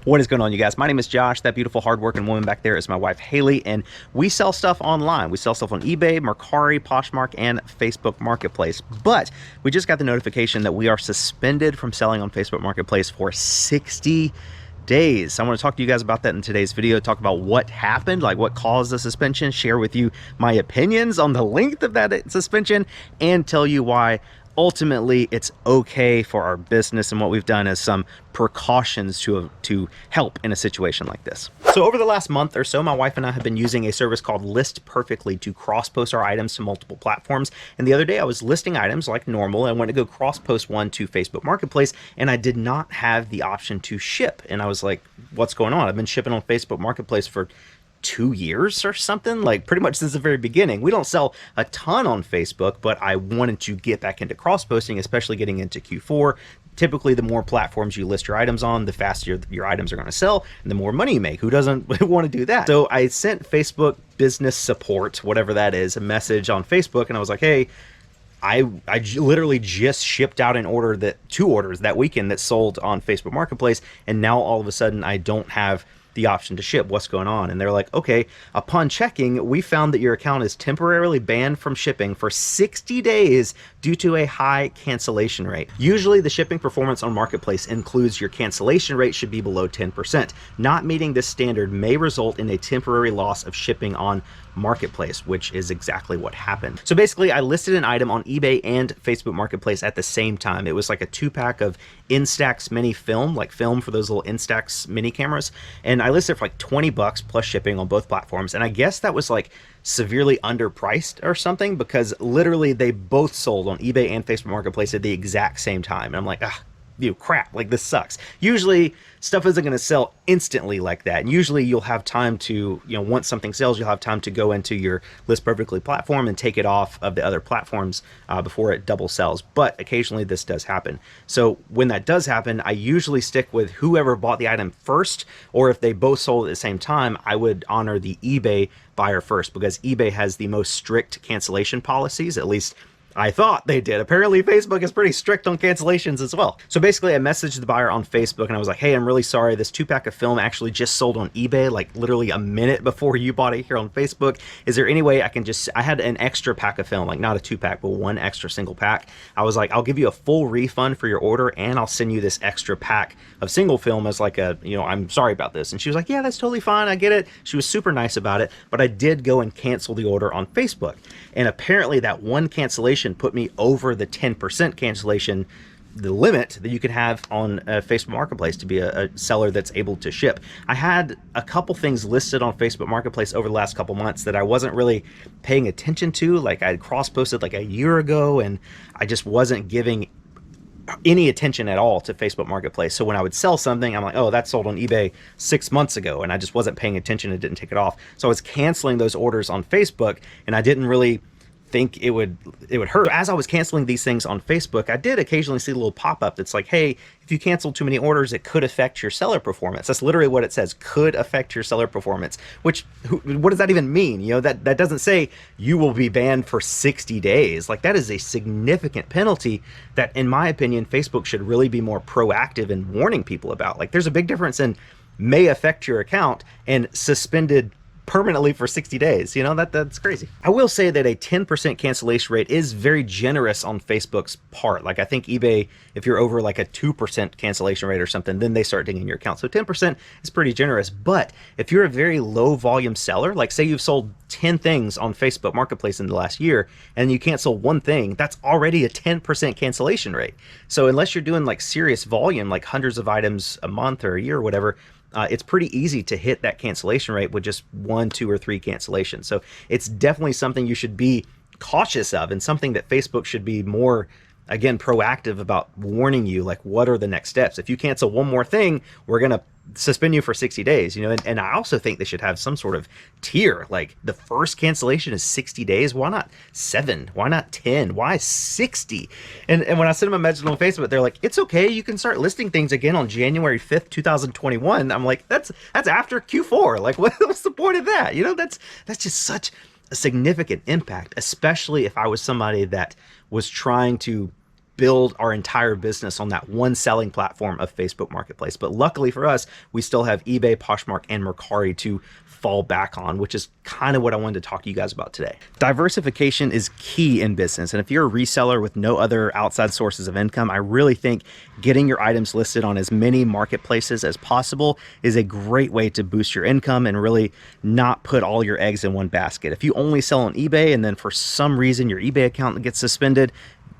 What is going on, you guys? My name is Josh. That beautiful hardworking woman back there is my wife Haley, and we sell stuff online. We sell stuff on eBay, Mercari, Poshmark, and Facebook Marketplace. But we just got the notification that we are suspended from selling on Facebook Marketplace for 60 days. I want to talk to you guys about that in today's video, talk about what happened, like what caused the suspension, share with you my opinions on the length of that suspension, and tell you why ultimately it's okay for our business and what we've done as some precautions to help in a situation like this. So over the last month or so, my wife and I have been using a service called List Perfectly to cross-post our items to multiple platforms. And the other day I was listing items like normal and went to go cross-post one to Facebook Marketplace, and I did not have the option to ship. And I was like, what's going on? I've been shipping on Facebook Marketplace for 2 years or something, like pretty much since the very beginning. We don't sell a ton on Facebook, but I wanted to get back into cross-posting, especially getting into Q4. Typically, the more platforms you list your items on, the faster your items are going to sell and the more money you make. Who doesn't want to do that? So I sent Facebook business support, whatever that is, a message on Facebook, and I was like, hey, I literally just shipped out an order, two orders that weekend that sold on Facebook Marketplace, and now all of a sudden I don't have the option to ship. What's going on? And they're like, okay, upon checking, we found that your account is temporarily banned from shipping for 60 days due to a high cancellation rate. Usually the shipping performance on Marketplace includes your cancellation rate should be below 10%. Not meeting this standard may result in a temporary loss of shipping on Marketplace, which is exactly what happened. So basically, I listed an item on eBay and Facebook Marketplace at the same time. It was like a 2-pack of Instax mini film, like film for those little Instax mini cameras. And I listed it for like 20 bucks plus shipping on both platforms. And I guess that was like severely underpriced or something, because literally they both sold on eBay and Facebook Marketplace at the exact same time. And I'm like, ah, crap, like this sucks. Usually stuff isn't going to sell instantly like that. And usually you'll have time to, once something sells, you'll have time to go into your List Perfectly platform and take it off of the other platforms before it double sells. But occasionally this does happen. So when that does happen, I usually stick with whoever bought the item first, or if they both sold at the same time, I would honor the eBay buyer first, because eBay has the most strict cancellation policies, at least I thought they did. Apparently Facebook is pretty strict on cancellations as well. So basically I messaged the buyer on Facebook and I was like, hey, I'm really sorry. This 2-pack of film actually just sold on eBay, like literally a minute before you bought it here on Facebook. Is there any way I can I had an extra pack of film, like not a 2-pack, but one extra single pack. I was like, I'll give you a full refund for your order and I'll send you this extra pack of single film as like a, I'm sorry about this. And she was like, yeah, that's totally fine. I get it. She was super nice about it, but I did go and cancel the order on Facebook. And apparently that one cancellation put me over the 10% cancellation, the limit that you can have on Facebook Marketplace to be a seller that's able to ship. I had a couple things listed on Facebook Marketplace over the last couple months that I wasn't really paying attention to. Like I had cross-posted like a year ago, and I just wasn't giving any attention at all to Facebook Marketplace. So when I would sell something, I'm like, oh, that sold on eBay 6 months ago, and I just wasn't paying attention and didn't take it off. So I was canceling those orders on Facebook, and I didn't really think it would hurt. As I was canceling these things on Facebook, I did occasionally see a little pop-up that's like, hey, if you cancel too many orders, it could affect your seller performance. That's literally what it says, could affect your seller performance, which, what does that even mean? That doesn't say you will be banned for 60 days. Like, that is a significant penalty that, in my opinion, Facebook should really be more proactive in warning people about. Like, there's a big difference in may affect your account and suspended permanently for 60 days. That's crazy. I will say that a 10% cancellation rate is very generous on Facebook's part. Like, I think eBay, if you're over like a 2% cancellation rate or something, then they start digging your account. So 10% is pretty generous. But if you're a very low volume seller, like say you've sold 10 things on Facebook Marketplace in the last year and you cancel one thing, that's already a 10% cancellation rate. So unless you're doing like serious volume, like hundreds of items a month or a year or whatever, it's pretty easy to hit that cancellation rate with just 1, 2, or 3 cancellations. So it's definitely something you should be cautious of, and something that Facebook should be more, again, proactive about warning you, like, what are the next steps? If you cancel one more thing, we're going to suspend you for 60 days, and I also think they should have some sort of tier, like the first cancellation is 60 days. Why not 7? Why not 10? Why 60? And when I sent them a message on Facebook, they're like, it's okay, you can start listing things again on January 5th, 2021. I'm like, that's after Q4. Like, what's the point of that? That's just such a significant impact, especially if I was somebody that was trying to build our entire business on that one selling platform of Facebook Marketplace. But luckily for us, we still have eBay, Poshmark, and Mercari to fall back on, which is kind of what I wanted to talk to you guys about today. Diversification is key in business. And if you're a reseller with no other outside sources of income, I really think getting your items listed on as many marketplaces as possible is a great way to boost your income and really not put all your eggs in one basket. If you only sell on eBay and then for some reason your eBay account gets suspended,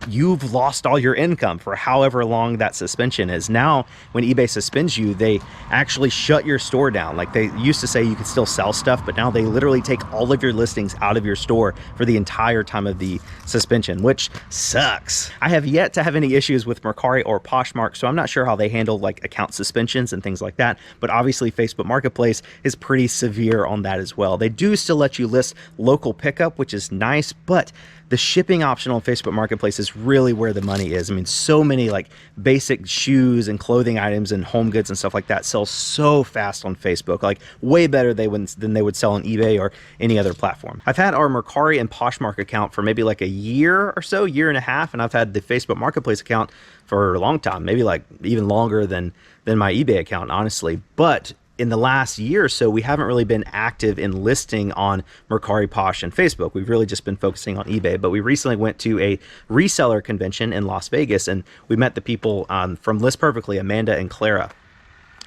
you've lost all your income for however long that suspension is. Now, when eBay suspends you, they actually shut your store down. Like, they used to say you could still sell stuff, but now they literally take all of your listings out of your store for the entire time of the suspension, which sucks. I have yet to have any issues with Mercari or Poshmark, so I'm not sure how they handle like account suspensions and things like that, but obviously Facebook Marketplace is pretty severe on that as well. They do still let you list local pickup, which is nice, but the shipping option on Facebook Marketplace is really where the money is. I mean, so many like basic shoes and clothing items and home goods and stuff like that sell so fast on Facebook, like way better than they would sell on eBay or any other platform. I've had our Mercari and Poshmark account for maybe like a year or so, year and a half, and I've had the Facebook Marketplace account for a long time, maybe like even longer than my eBay account, honestly. But in the last year or so, we haven't really been active in listing on Mercari, Posh, and Facebook. We've really just been focusing on eBay, but we recently went to a reseller convention in Las Vegas, and we met the people from List Perfectly, Amanda and Clara.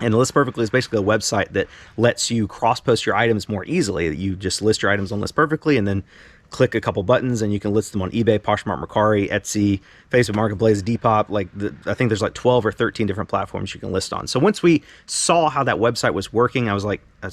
And List Perfectly is basically a website that lets you cross-post your items more easily. You just list your items on List Perfectly and then click a couple buttons and you can list them on eBay, Poshmark, Mercari, Etsy, Facebook Marketplace, Depop. Like I think there's like 12 or 13 different platforms you can list on. So once we saw how that website was working, I was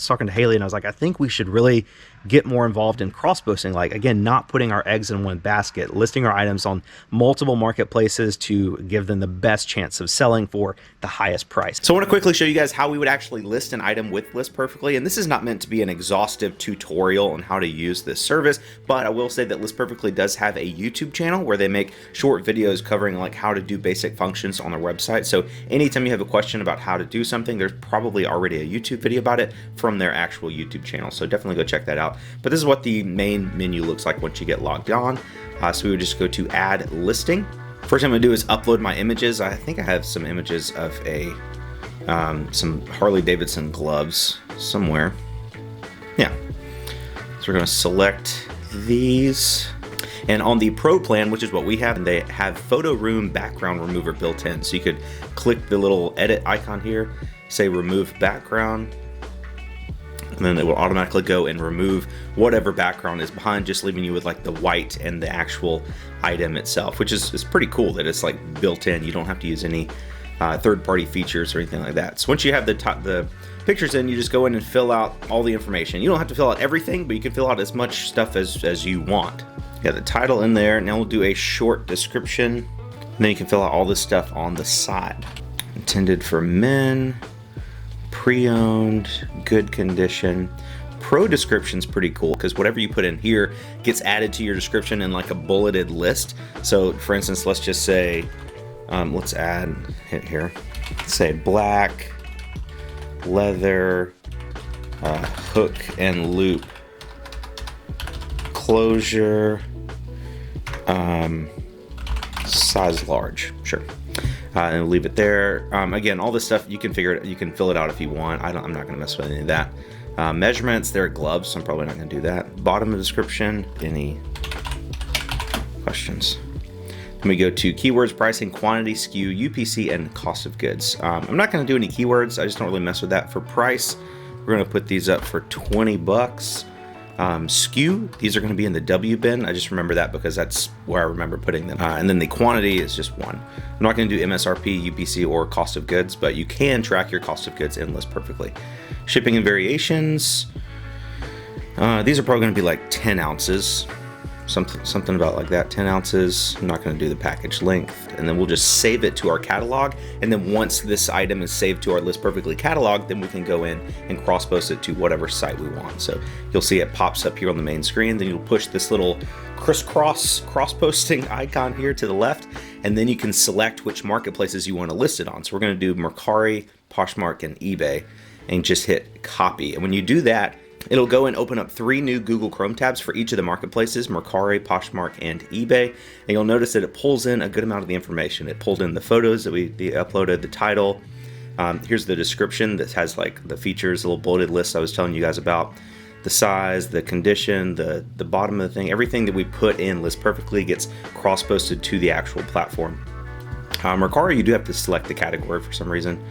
talking to Haley and I was like, I think we should really get more involved in cross-posting. Like, again, not putting our eggs in one basket, listing our items on multiple marketplaces to give them the best chance of selling for the highest price. So I want to quickly show you guys how we would actually list an item with List Perfectly. And this is not meant to be an exhaustive tutorial on how to use this service, but I will say that List Perfectly does have a YouTube channel where they make short videos covering like how to do basic functions on their website. So anytime you have a question about how to do something, there's probably already a YouTube video about it from their actual YouTube channel. So definitely go check that out. But this is what the main menu looks like once you get logged on. So we would just go to add listing. First thing I'm gonna do is upload my images. I think I have some images of some Harley Davidson gloves somewhere. Yeah. So we're gonna select these. And on the Pro plan, which is what we have, they have photo room background remover built in. So you could click the little edit icon here, say remove background, and then it will automatically go and remove whatever background is behind, just leaving you with like the white and the actual item itself, which is pretty cool that it's like built in. You don't have to use any third-party features or anything like that. So once you have the pictures in, you just go in and fill out all the information. You don't have to fill out everything, but you can fill out as much stuff as you want. You got the title in there. Now we'll do a short description. And then you can fill out all this stuff on the side. Intended for men, pre-owned, good condition. Pro description's pretty cool because whatever you put in here gets added to your description in like a bulleted list. So for instance, let's just say, let's hit here. Let's say black, leather, hook and loop, closure, size large, sure. And leave it there. Again, all this stuff you can figure it. You can fill it out if you want. I'm not going to mess with any of that. Measurements. They're gloves, so I'm probably not going to do that. Bottom of the description. Any questions? Then we go to keywords, pricing, quantity, SKU, UPC, and cost of goods. I'm not going to do any keywords. I just don't really mess with that. For price, we're going to put these up for 20 bucks. SKU, these are going to be in the W bin. I just remember that because that's where I remember putting them. And then the quantity is just one. I'm not going to do MSRP, UPC, or cost of goods, but you can track your cost of goods in List Perfectly. Shipping and variations. These are probably going to be like 10 ounces. Something about like that, 10 ounces. I'm not going to do the package length, and then we'll just save it to our catalog. And then once this item is saved to our List Perfectly catalog, then we can go in and cross-post it to whatever site we want. So you'll see it pops up here on the main screen. Then you'll push this little crisscross cross-posting icon here to the left, and then you can select which marketplaces you want to list it on. So we're going to do Mercari, Poshmark, and eBay, and just hit copy. And when you do that, It'll go and open up 3 new Google Chrome tabs for each of the marketplaces, Mercari, Poshmark, and eBay. And you'll notice that it pulls in a good amount of the information. It pulled in the photos that we uploaded, the title. Here's the description that has like the features, a little bulleted list I was telling you guys about. The size, the condition, the bottom of the thing, everything that we put in List Perfectly gets cross-posted to the actual platform. Mercari, you do have to select the category for some reason.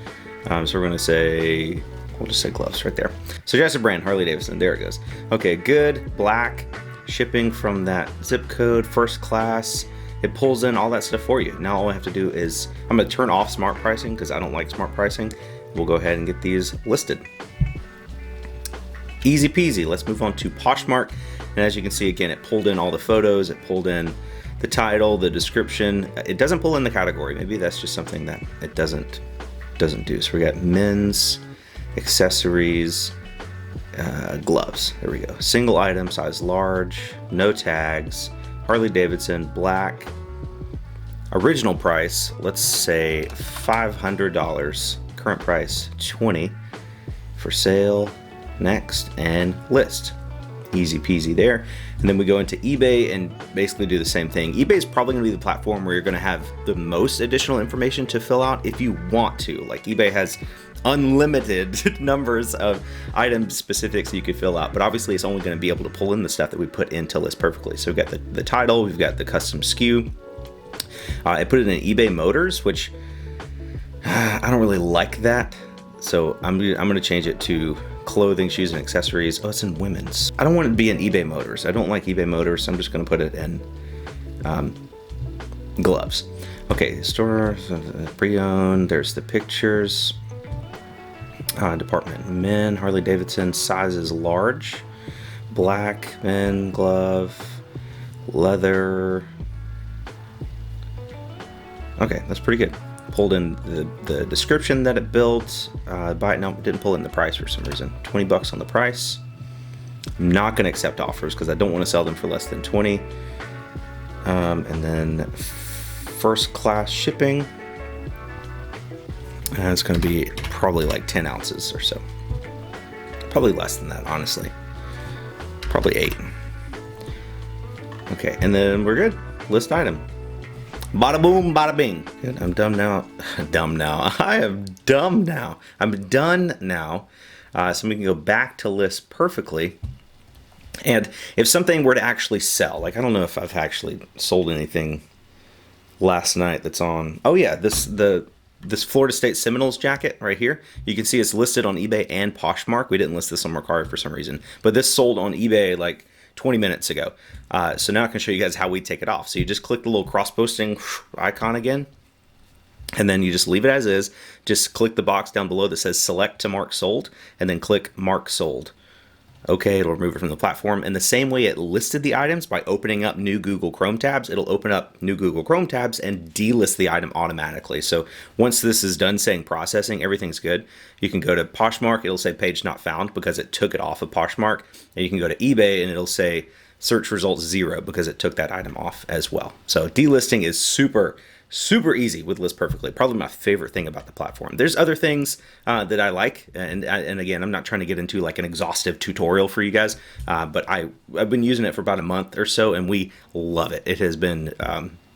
So we're going to say, we'll just say gloves right there. Suggested brand, Harley Davidson. There it goes. Okay, good, black, shipping from that zip code, first class. It pulls in all that stuff for you. Now all I have to do is, I'm going to turn off smart pricing because I don't like smart pricing. We'll go ahead and get these listed. Easy peasy. Let's move on to Poshmark. And as you can see, again, it pulled in all the photos. It pulled in the title, the description. It doesn't pull in the category. Maybe that's just something that it doesn't do. So we got men's, accessories, gloves. There we go. Single item, size large, no tags, Harley Davidson, black. Original price, let's say $500. Current price, $20. For sale, next, and list. Easy peasy there. And then we go into eBay and basically do the same thing. eBay is probably going to be the platform where you're going to have the most additional information to fill out if you want to. Like eBay has unlimited numbers of item specifics you could fill out, but obviously it's only going to be able to pull in the stuff that we put into List Perfectly. So we've got the title, we've got the custom SKU. I put it in eBay Motors, which I don't really like that. So I'm going to change it to clothing, shoes, and accessories. Oh, it's in women's. I don't want it to be in eBay Motors. I don't like eBay Motors, so I'm just going to put it in gloves. Okay, store, pre-owned, there's the pictures. Department, men, Harley Davidson, size is large, black, men, glove, leather. Okay, that's pretty good. Pulled in the description that it built. No, didn't pull in the price for some reason. $20 on the price. I'm not going to accept offers because I don't want to sell them for less than 20. And then first class shipping. It's going to be probably like 10 ounces or so. Probably less than that, honestly. Probably 8. Okay, and then we're good. List item. Bada boom, bada bing. Good, I'm dumb now. Dumb now. I am dumb now. I'm done now. So we can go back to List Perfectly. And if something were to actually sell, like I don't know if I've actually sold anything last night that's on. Oh yeah, this Florida State Seminoles jacket right here. You can see it's listed on eBay and Poshmark. We didn't list this on Mercari for some reason, but this sold on eBay like 20 minutes ago. So now I can show you guys how we take it off. So you just click the little cross-posting icon again, and then you just leave it as is. Just click the box down below that says select to mark sold, and then click mark sold. Okay, it'll remove it from the platform. And the same way it listed the items by opening up new Google Chrome tabs, it'll open up new Google Chrome tabs and delist the item automatically. So once this is done saying processing, everything's good. You can go to Poshmark, it'll say page not found because it took it off of Poshmark. And you can go to eBay and it'll say search results 0 because it took that item off as well. So delisting is super easy with List Perfectly. Probably my favorite thing about the platform. There's other things that I like, and again, I'm not trying to get into like an exhaustive tutorial for you guys, but I've been using it for about a month or so, and we love it. It has been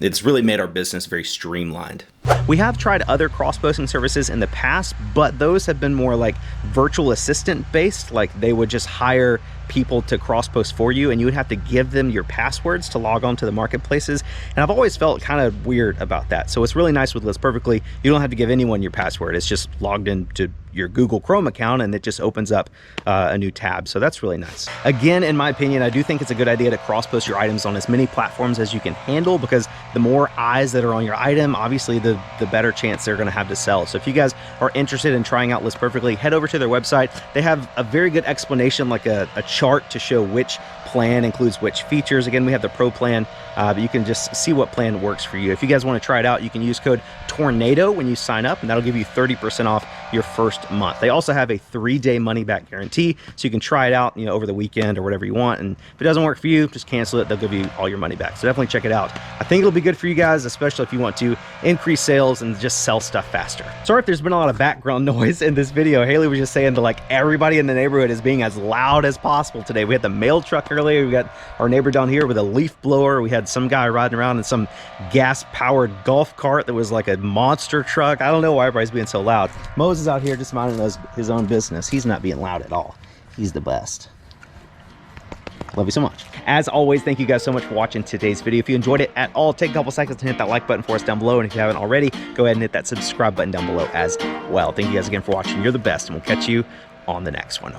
it's really made our business very streamlined. We have tried other cross-posting services in the past, but those have been more like virtual assistant based. Like they would just hire people to cross-post for you, and you would have to give them your passwords to log on to the marketplaces. And I've always felt kind of weird about that. So it's really nice with List Perfectly. You don't have to give anyone your password. It's just logged into your Google Chrome account, and it just opens up a new tab. So that's really nice. Again, in my opinion, I do think it's a good idea to cross-post your items on as many platforms as you can handle, because the more eyes that are on your item, obviously the better chance they're gonna have to sell. So if you guys are interested in trying out List Perfectly, head over to their website. They have a very good explanation, like a chart to show which plan includes which features. Again, we have the Pro plan, but you can just see what plan works for you. If you guys want to try it out, you can use code TORNADO when you sign up, and that'll give you 30% off your first month. They also have a 3-day money-back guarantee, so you can try it out, over the weekend or whatever you want. And if it doesn't work for you, just cancel it. They'll give you all your money back. So definitely check it out. I think it'll be good for you guys, especially if you want to increase sales and just sell stuff faster. Sorry if there's been a lot of background noise in this video. Haley was just saying that like everybody in the neighborhood is being as loud as possible today. We had the mail truck earlier. We got our neighbor down here with a leaf blower. We had some guy riding around in some gas-powered golf cart that was like a monster truck. I don't know why everybody's being so loud. Moses out here just minding his own business. He's not being loud at all. He's the best. Love you so much. As always, thank you guys so much for watching today's video. If you enjoyed it at all, take a couple seconds to hit that like button for us down below. And if you haven't already, go ahead and hit that subscribe button down below as well. Thank you guys again for watching. You're the best, and we'll catch you on the next one.